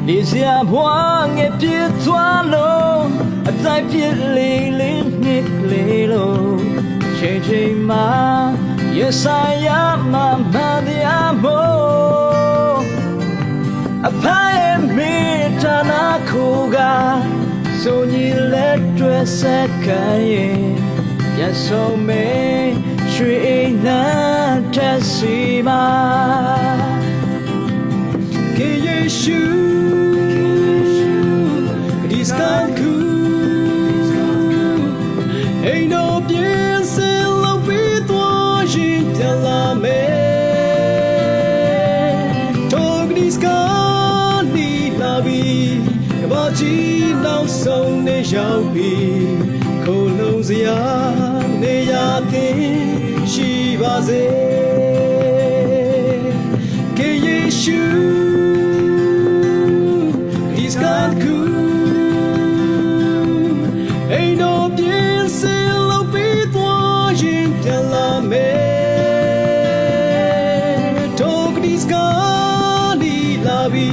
နေစရာဘွားငယ်ပြည့်သွားလို့အတိုင်းပြည့်လေးလေးနှစ်လေးလို့ချိန်ချိန်မှာရဆိုင်ရမှမှန်တရားမို့အဖိုင်မေတ္တာနာခိုးကဆိုညီလက်တွဲဆက်ခံရင်ရဆုံးမေရွှေအိမ်နှံတက်စီမှာကေယေရှုဒီစကန်ကူအိမ်တော်ပြင်းစင်လို့ပြီးသွားရင်တလာမေတော်ကဒီစကန်ဒီလာဘီကဘာကြီးနောက်ဆုံးနေရောက်ပြီခိုးလုံးစရာနေရသည်ရှိပါစေကေယေရှုဒီစကန်ကူအိမ်တော်ပြင်းစင်လို့ပြီးသွားရင်တလာမေတော်ကဒီစကန်ဒီလာဘီ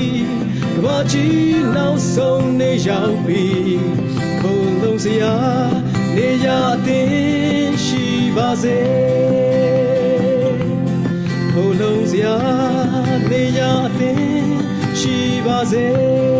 ကဘာကြီးနောက်ဆုံးနေရောက်ပြီခိုးလုံးစရာနေရသည်ရှိပါစေခိုးလုံးစရာနေရသည်ရှိပါစေ